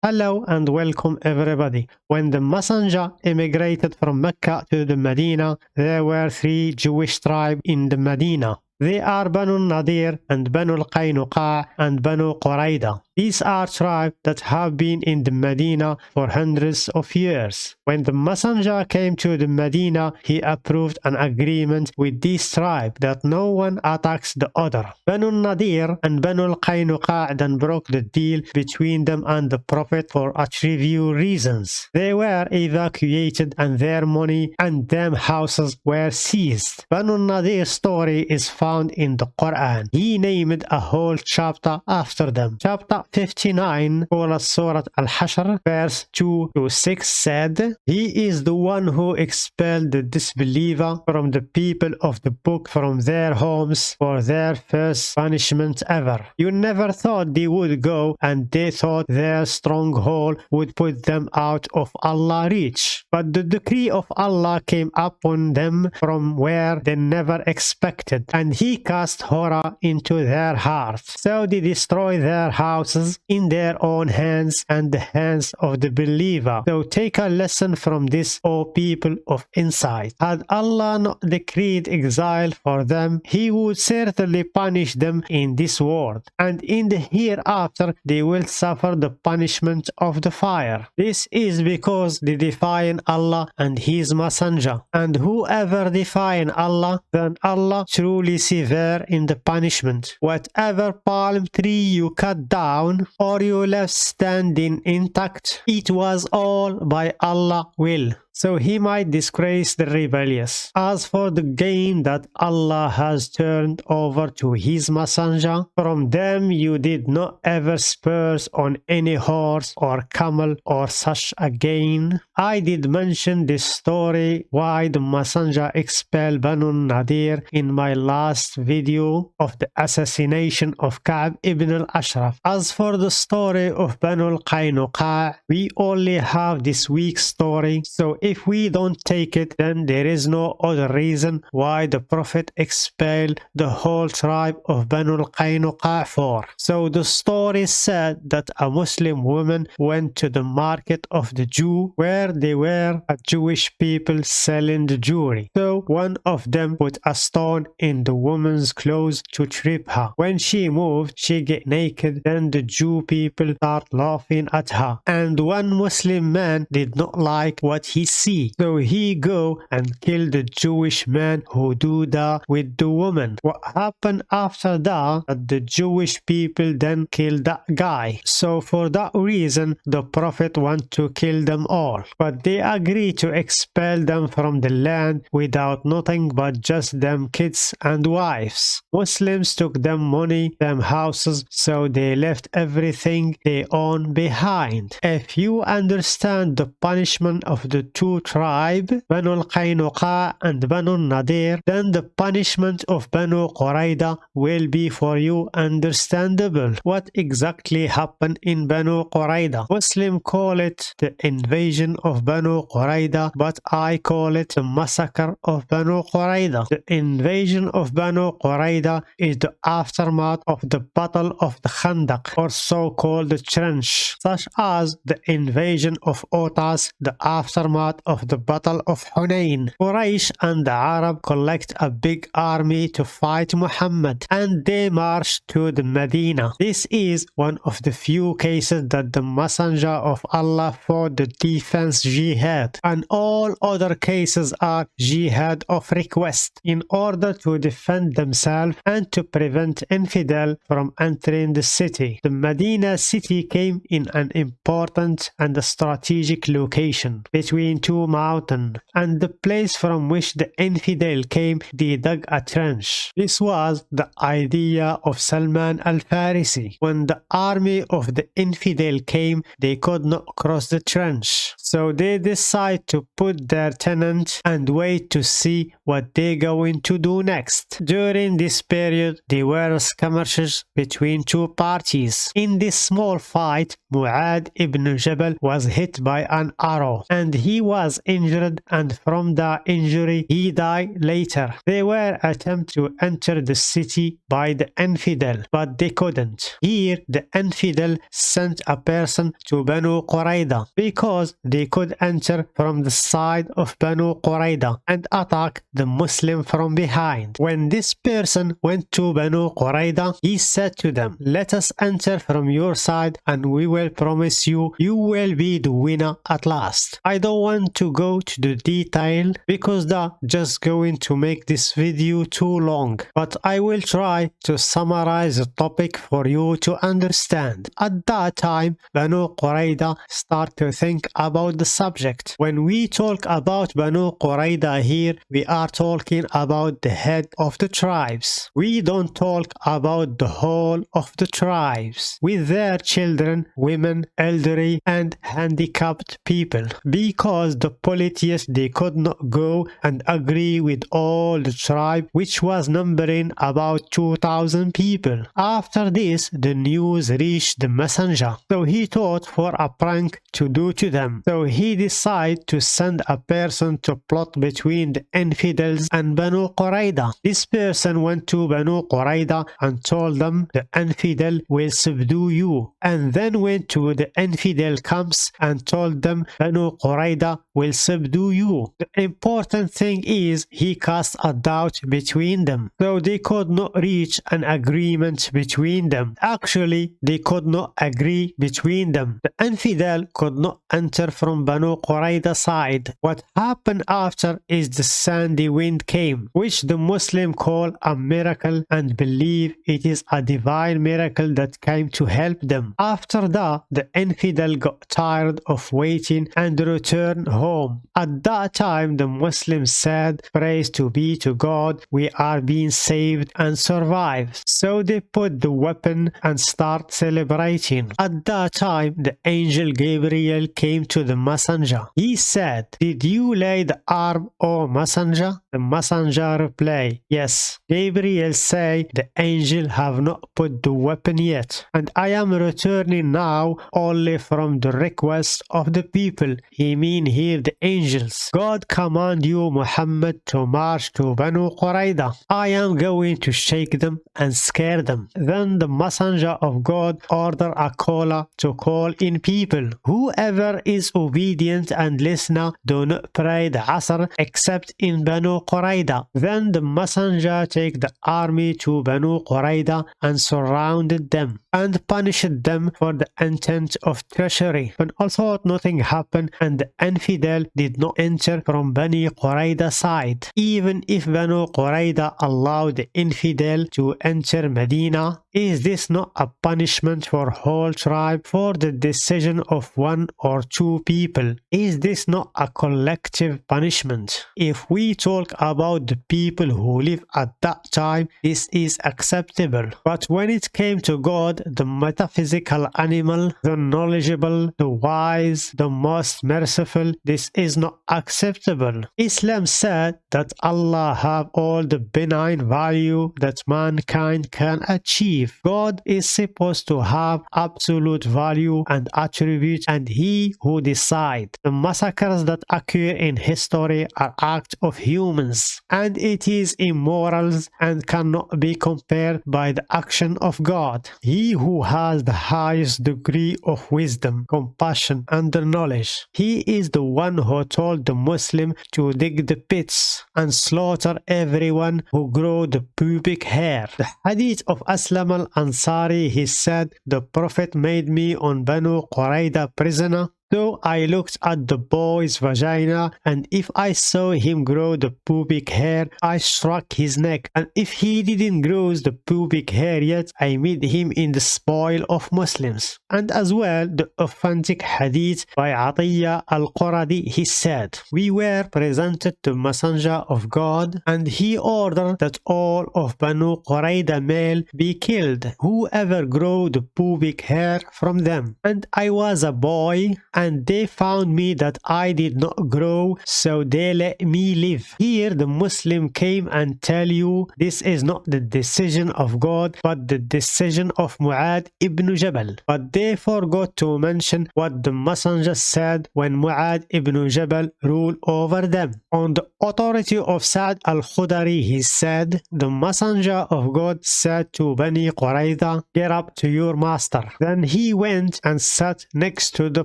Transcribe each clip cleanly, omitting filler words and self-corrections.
Hello and welcome everybody. When the Messenger immigrated from Mecca to the Medina, there were three Jewish tribes in the Medina. They are Banu Nadir and Banu Qaynuqa and Banu Qurayda. These are tribes that have been in the Medina for hundreds of years. When the Messenger came to the Medina, he approved an agreement with this tribe that no one attacks the other. Banu Nadir and Banu Qaynuqa then broke the deal between them and the Prophet for trivial reasons. They were evacuated and their money and them houses were seized. Banu Nadir's story is found in the Quran. He named a whole chapter after them. Chapter 59, Surah Al-Hashr, verse 2 to 6 said, He is the one who expelled the disbeliever from the people of the book from their homes for their first punishment ever. You never thought they would go, and they thought their stronghold would put them out of Allah's reach. But the decree of Allah came upon them from where they never expected, and He cast horror into their hearts. So they destroy their houses in their own hands and the hands of the believer. So take a lesson from this, O people of insight. Had Allah not decreed exile for them, He would certainly punish them in this world, and in the hereafter they will suffer the punishment of the fire. This is because they define Allah and His Messenger, and whoever define Allah, then Allah truly severe in the punishment. Whatever palm tree you cut down or you left standing intact, it was all by Allah's will. So He might disgrace the rebellious. As for the gain that Allah has turned over to His Messenger, from them you did not ever spurs on any horse or camel or such a gain. I did mention this story why the Messenger expelled Banu Nadir in my last video of the assassination of Ka'b ibn al-Ashraf. As for the story of Banu Qaynuqa, we only have this week's story, so if we don't take it, then there is no other reason why the Prophet expelled the whole tribe of Banu Qaynuqa for. So the story said that a Muslim woman went to the market of the Jew where they were a Jewish people selling the jewelry. So one of them put a stone in the woman's clothes to trip her. When she moved, she get naked. Then the Jew people start laughing at her. And one Muslim man did not like what he see. So he go and kill the Jewish man who do that with the woman. What happened after that the Jewish people then killed that guy. So for that reason the Prophet want to kill them all. But they agree to expel them from the land without nothing but just them kids and wives. Muslims took them money, them houses, so they left everything they own behind. If you understand the punishment of the two tribes, Banu Qaynuqa and Banu Nadir, then the punishment of Banu Qurayda will be for you understandable. What exactly happened in Banu Qurayda? Muslims call it the invasion of Banu Qurayda, but I call it the massacre of Banu Qurayda. The invasion of Banu Qurayda is the aftermath of the Battle of the Khandaq, or so-called the trench, such as the invasion of Autas, the aftermath of the Battle of Hunayn. Quraysh and the Arab collect a big army to fight Muhammad, and they march to the Medina. This is one of the few cases that the Messenger of Allah fought the defense jihad, and all other cases are jihad of request in order to defend themselves and to prevent infidel from entering the city. The Medina city came in an important and strategic location between two mountains, and the place from which the infidel came, they dug a trench. This was the idea of Salman al-Farisi. When the army of the infidel came, they could not cross the trench. So they decide to put their tenant and wait to see what they're going to do next. During this period, there were skirmishes between two parties. In this small fight, Mu'ad ibn Jabal was hit by an arrow and he was injured, and from the injury he died later. They were attempting to enter the city by the infidel, but they couldn't. Here the infidel sent a person to Banu Qurayda because they could enter from the side of Banu Qurayda and attack the Muslim from behind. When this person went to Banu Qurayda, he said to them, "Let us enter from your side and we will promise you will be the winner at last." I don't want to go to the detail because that's just going to make this video too long, but I will try to summarize the topic for you to understand. At that time, Banu Qurayda start to think about the subject. When we talk about Banu Qurayda here, we are talking about the head of the tribes. We don't talk about the whole of the tribes with their children, women, elderly and handicapped people, because the polytheists, they could not go and agree with all the tribe, which was numbering about 2,000 people. After this, the news reached the messenger, so he thought for a prank to do to them. So he decided to send a person to plot between the infidels and Banu Qurayda. This person went to Banu Qurayda and told them the infidel will subdue you, and then went to the infidel camps and told them Banu Qurayda will subdue you. The important thing is he cast a doubt between them, so they could not reach an agreement between them. Actually, they could not agree between them. The infidel could not enter from Banu Qurayda side. What happened after is the sandy wind came, which the Muslim call a miracle and believe it is a divine miracle that came to help them. After that, the infidel got tired of waiting and returned home. At that time, the Muslims said, "Praise to be to God, we are being saved and survived." So they put the weapon and start celebrating. At that time, the angel Gabriel came to the messenger. He said, "Did you lay the arm, O messenger?" The messenger replied, "Yes." Gabriel say, "The angel have not put the weapon yet, and I am returning now only from the request of the people." He mean here the angels. "God command you, Muhammad, to march to Banu Qurayda. I am going to shake them and scare them." Then the messenger of God ordered a caller to call in people. Whoever is obedient and listener do not pray the Asr except in Banu Qurayda. Then the messenger take the army to Banu Qurayda and surrounded them and punished them for the intent of treachery. But also nothing happened, and the infidel did not enter from Bani Qurayda side. Even if Banu Qurayda allowed the infidel to enter Medina, is this not a punishment for whole tribe for the decision of one or two people? Is this not a collective punishment? If we talk about the people who live at that time, this is acceptable. But when it came to God, the metaphysical animal, the knowledgeable, the wise, the most merciful, this is not acceptable. Islam said that Allah have all the benign value that mankind can achieve. God is supposed to have absolute value and attribute, and he who decide. The massacres that occur in history are acts of humans, and it is immoral and cannot be compared by the action of God. He who has the highest degree of wisdom, compassion and knowledge, he is the one who told the Muslim to dig the pits and slaughter everyone who grow the pubic hair. The hadith of Aslam al-Ansari, he said, "The Prophet made me on Banu Qurayda prisoner. So I looked at the boy's vagina, and if I saw him grow the pubic hair, I struck his neck. And if he didn't grow the pubic hair yet, I made him in the spoil of Muslims." And as well, the authentic hadith by Atiyya al-Quradi, he said, "We were presented to Messenger of God, and he ordered that all of Banu Qurayda male be killed, whoever grew the pubic hair from them. And I was a boy, and they found me that I did not grow, so they let me live. Here the Muslim came and tell you this is not the decision of God, but the decision of Mu'adh ibn Jabal. But they forgot to mention what the Messenger said when Mu'adh ibn Jabal ruled over them. On the authority of Sa'd al-Khudari, he said, the Messenger of God said to Bani Qurayza, get up to your master. Then he went and sat next to the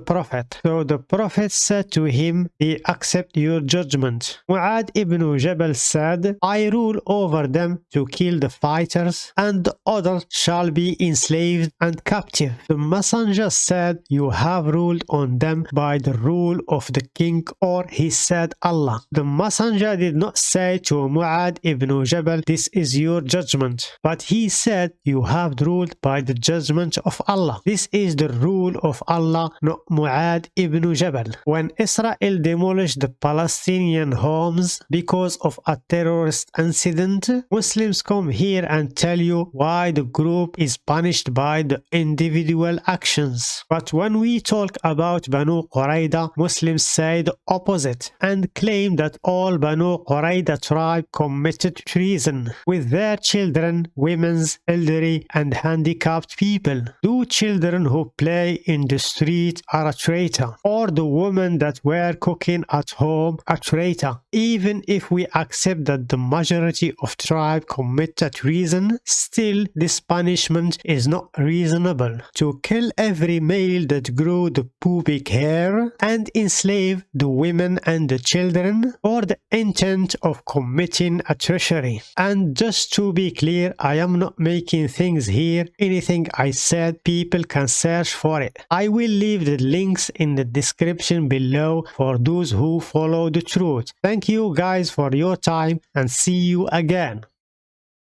Prophet. So the Prophet said to him, we accept your judgment. Mu'adh ibn Jabal said, I rule over them to kill the fighters, and the others shall be enslaved and captive. The Messenger said, you have ruled on them by the rule of the king, or he said Allah. The Messenger did not say to Mu'adh ibn Jabal, this is your judgment, but he said, you have ruled by the judgment of Allah. This is the rule of Allah, not Mu'adh ibn Jabal. When Israel demolished the Palestinian homes because of a terrorist incident, Muslims come here and tell you why the group is punished by the individual actions. But when we talk about Banu Qurayza, Muslims say the opposite and claim that all Banu Qurayza tribe committed treason with their children, women, elderly and handicapped people. Do children who play in the street are a traitor, or the women that were cooking at home a traitor? Even if we accept that the majority of tribe committed treason, still this punishment is not reasonable. To kill every male that grew the pubic hair and enslave the women and the children for the intent of committing a treachery. And just to be clear, I am not making things here. Anything I said, people can search for it. I will leave the links in the description below for those who follow the truth. Thank you guys for your time and see you again.